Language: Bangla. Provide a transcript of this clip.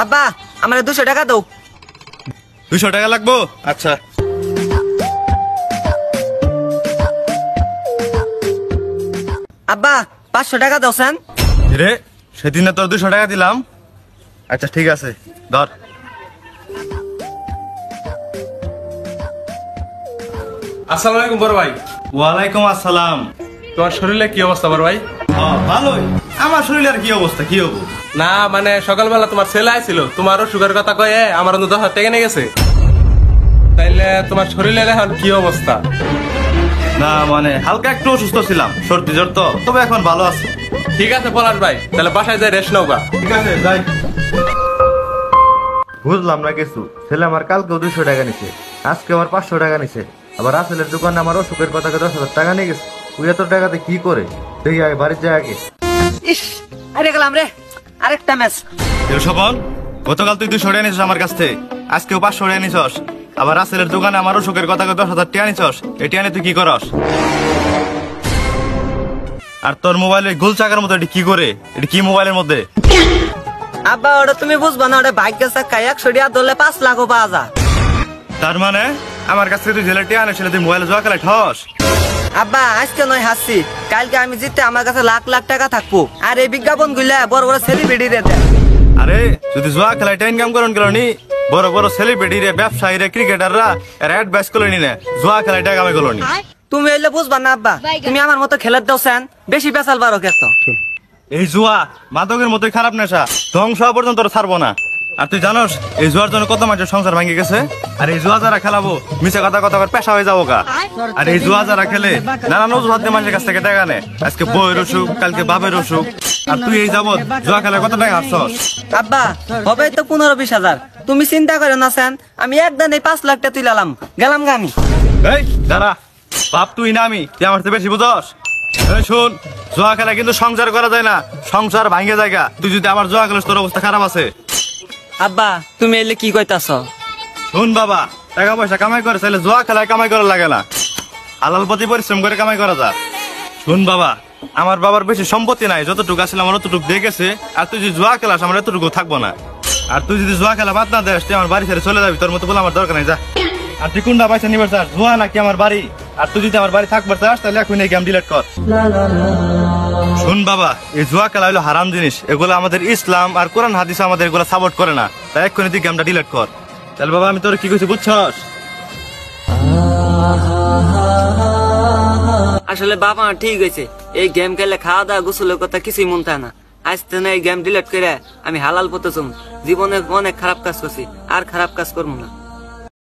আব্বা আমার 200 টাকা দাও। 200 টাকা লাগবো? আচ্ছা। আব্বা 500 টাকা দাও সেন। রে সেদিন তোর 200 টাকা দিলাম। আচ্ছা ঠিক আছে ধর। আসসালামু আলাইকুম বড় ভাই। ওয়ালাইকুম আসসালাম। তোমার শরীরে কি অবস্থা বড় ভাই? ভালোই। আমার শরীরের কি অবস্থা, কি হবো? না মানে সকালবেলা তোমার ছেলে আইছিল, তোমারও সুগার কথা কয়ে আমার 10,000 টাকা নিয়ে গেছে। তাইলে তোমার শরীরের এখন কি অবস্থা? না মানে হালকা একটু অসুস্থ ছিলাম, সর্দি জ্বর তো, তবে এখন ভালো আছে। ঠিক আছে পলাশ ভাই, তাহলে বাসায় যাই রেস্ট নাও গা। ঠিক আছে যাই। বুঝলাম না কিছু। ছেলে আমার কালকেও 200 টাকা নিছে, আজকে আমার 500 টাকা নিছে, আবার রাসেলের দোকানে আমার অসুখের কথা 10,000 টাকা নিয়ে গেছে। তুই এত টাকাতে কি করে? দেখি আগে বাড়ির যায় আগে। ইস আরে গেলাম রে, আরেকটা ম্যাচ। স্বপন, গতকাল তুই 200 টাকা নিছিস আমার কাছ থেকে, আজকেও 500 টাকা নিছস, আবার রাসেলের দোকানে আমার অসুখের কথা 10,000 টাকা নিছস। এটি আনে তুই কি করস? আর তোর মোবাইলের গোল চাকার মতো এটি কি করে? এটি কি মোবাইলের মধ্যে? আব্বা ওটা তুমি বুঝবা না, ওটা ভাগ্য চাকা 100 টাকা ধরলে 5 লাখও পাওয়া যায়। তার মানে আমার কাছ থেকে তুই জেলে টিয়া আনিস, তুই মোবাইলে জোয়া খেলায় ঠস? আব্বা আজকে নয় হাসছি, কালকে আমি জিততে আমার কাছে লাখ লাখ টাকা থাকবো। আর এই বিজ্ঞাপন গুলা বড় বড় সেলিব্রিটি রে দেয়। আরে যদি জোয়া খেলায় ইনকাম করেন কেন নি? বড় বড় সেলিব্রিটি রে, ব্যবসায়ী রে, ক্রিকেটাররা এর অ্যাডভাইস করে নি না জোয়া খেলায় টাকা কামাই করলো নি। তুমি এলে বুঝবা না আব্বা, তুমি আমার মতো খেলার দাও সেন, বেশি পেশাল বারো কেত। এই জুয়া মাদকের মতোই খারাপ নেশা, ধ্বংস হওয়া পর্যন্ত তোর ছাড়বো না। আর তুই জানোস এই জুয়ার জন্য কত মানুষের সংসার ভেঙে গেছে? আর এই জুয়া যারা খেলাবো মিছে কথা কথা পেশা হয়ে যাবো গা। আর এই জুয়া যারা খেলে নানান অজুহাত দিয়ে মানুষের কাছ থেকে টাকা নেয়, আজকে বইয়ের অসুখ, কালকে বাপের অসুখ। আর তুই এই যাবত জুয়া খেলে কত টাকা হারছস? আব্বা হবে তো 15-20 হাজার। তুমি চিন্তা করো না সেন, আমি একদিন এই 5 লাখ টাকা তুইলাম, গেলাম গা আমি। এই দাঁড়া, বাপ তুই না আমি, তুই আমার থেকে বেশি বুঝস? এই শোন, জুয়া খেলা কিন্তু সংসার করা যায় না, সংসার ভাঙে জায়গা। তুই যদি আমার জুয়া খেলিস তোর অবস্থা খারাপ আছে। আব্বা তুমি এলে কি কইতাছ? শোন বাবা, টাকা পয়সা কামাই করে চাইলে জুয়া খেলায় কামাই করা লাগে না, হালাল পথে পরিশ্রম করে কামাই করা যায়। শোন বাবা, আমার বাবার বেশি সম্পত্তি নাই, যতটুকু আসলে আমার অতটুকু দিয়ে গেছে। আর তুই যদি জুয়া খেলাস আমার এতটুকু থাকবো না। আর তুই যদি জুয়া খেলা বাদ না দেস, তুই আমার বাড়ি ছেড়ে চলে যাবি, তোর মতো বলে আমার দরকার নাই, যা। আর তুই কোনটা পয়সা নিবার চাস, জুয়া নাকি আমার বাড়ি? আর তুই যদি আমার বাড়ি থাকবার চাস তাহলে এখন এই গেম ডিলিট কর। শোন বাবা, এই জুয়া খেলা হলো হারাম জিনিস, এগুলো আমাদের ইসলাম আর কোরআন হাদিস আমাদের এগুলো সাপোর্ট করে না, তাই এক্ষুনি তুই গেমটা ডিলিট কর। তাহলে বাবা আমি তোর কি কইছি বুঝছস? আসলে বাবা ঠিক হয়েছে, এই গেম খেলে খাওয়া দাওয়া গোসলের কথা কিছুই মন থাকে না। আজ থেকে এই গেম ডিলিট করে আমি হালাল পথে চলব। জীবনে অনেক খারাপ কাজ করছি, আর খারাপ কাজ করবো না।